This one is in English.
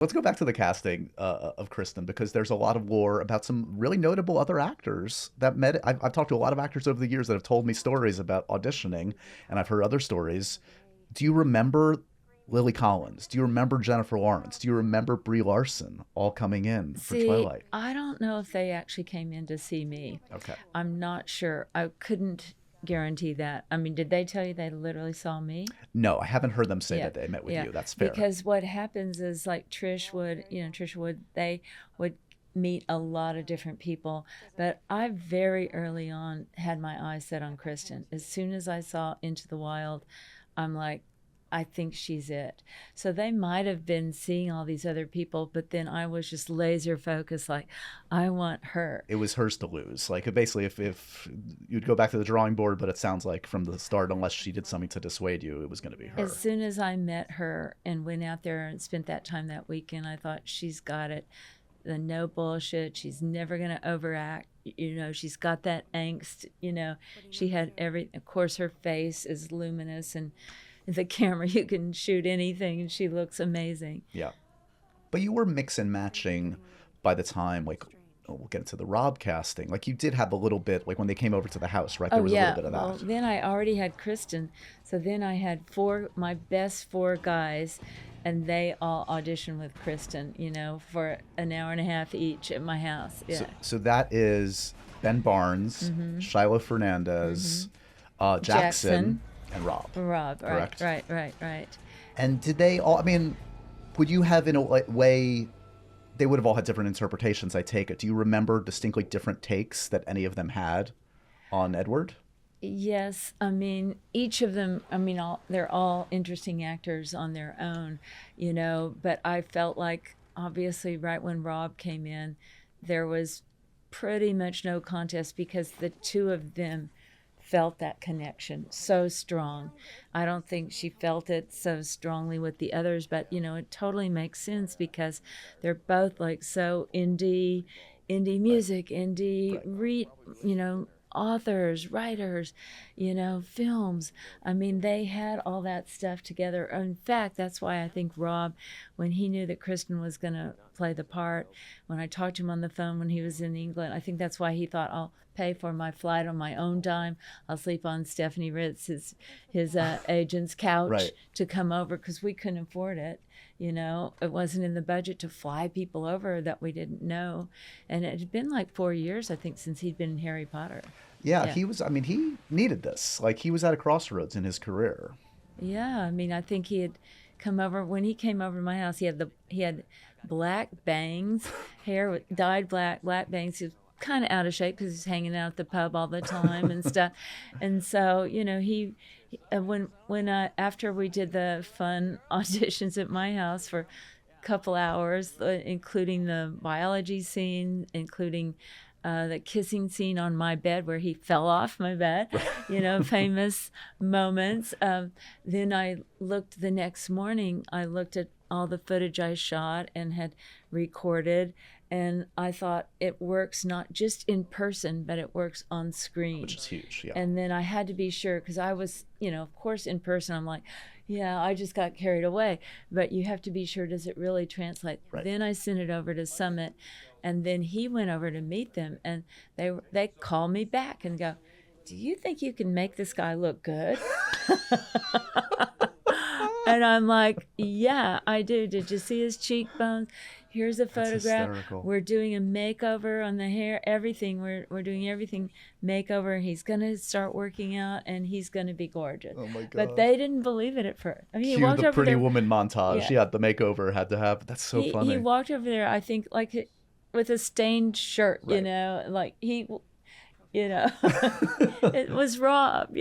Let's go back to the casting of Kristen, because there's a lot of lore about some really notable other actors that met. I've talked to a lot of actors over the years that have told me stories about auditioning, and I've heard other stories. Do you remember Lily Collins? Do you remember Jennifer Lawrence? Do you remember Brie Larson all coming in for See, Twilight? I don't know if they actually came in to see me. Okay. I'm not sure. I couldn't guarantee that. I mean, did they tell you they literally saw me? No, I haven't heard them say Yeah, that they met with yeah. you. That's fair. Because what happens is like Trish would, they would meet a lot of different people. But I very early on had my eyes set on Kristen. As soon as I saw Into the Wild, I'm like, I think she's it. So they might have been seeing all these other people, but then I was just laser focused, like, I want her. It was hers to lose. Like basically, if you'd go back to the drawing board, but it sounds like from the start, unless she did something to dissuade you, it was going to be As her. soon as I met her and went out there and spent that time that weekend, I thought, she's got it. The no bullshit. She's never going to overact. She's got that angst. She had every, of course, her face is luminous, and the camera, you can shoot anything, and she looks amazing. Yeah. But you were mix and matching by the time, like, we'll get into the Rob casting. Like, you did have a little bit, like, when they came over to the house, right? There Oh was a little yeah. bit of Well, that. then I already had Kristen, so then I had my best four guys, and they all auditioned with Kristen. For an hour and a half each at my house. So, Yeah. so that is Ben Barnes, Shiloh Fernandez, Jackson, Jackson. and Rob. Rob. Right. Correct. Right. And did they all, I mean, would you have in a way, they would have all had different interpretations, I take it. Do you remember distinctly different takes that any of them had on Edward? Yes, I mean each of them. I mean, they're all interesting actors on their own, But I felt like obviously right when Rob came in, there was pretty much no contest because the two of them felt that connection so strong. I don't think she felt it so strongly with the others, but it totally makes sense because they're both like so indie music, indie authors, writers, films. I mean, they had all that stuff together. In fact, that's why I think Rob, when he knew that Kristen was going to play the part, when I talked to him on the phone when he was in England, I think that's why he thought, I'll pay for my flight on my own dime. I'll sleep on Stephanie Ritz, his agent's couch, Right. to come over, because we couldn't afford it. It wasn't in the budget to fly people over that we didn't know. And it had been like 4 years, I think, since he'd been in Harry Potter. Yeah, Yeah. he was, I mean, he needed this. Like, he was at a crossroads in his career. Yeah, I mean, I think he had come over when he came over to my house. He had black bangs, hair dyed black bangs. He was kind of out of shape because he's hanging out at the pub all the time and stuff. And so, when after we did the fun auditions at my house for a couple hours, including the biology scene, including the kissing scene on my bed where he fell off my bed, famous moments. Then the next morning, I looked at all the footage I shot and had recorded, and I thought it works not just in person, but it works on screen. Which is huge, yeah. And then I had to be sure, because I was, of course, in person, I'm like, yeah, I just got carried away. But you have to be sure, does it really translate? Right. Then I sent it over to Summit, and then he went over to meet them, and they call me back and go, do you think you can make this guy look good? And I'm like, yeah, I do. Did you see his cheekbones? Here's a photograph. Hysterical. We're doing a makeover on the hair, everything. We're doing everything makeover. He's gonna start working out, and he's gonna be gorgeous. Oh my God. But they didn't believe it at first. I mean, he Cue walked the over Pretty there. Woman montage. Yeah. Yeah, the makeover had to have. That's so funny. He walked over there, I think, like with a stained shirt, Right. like he. It was Rob.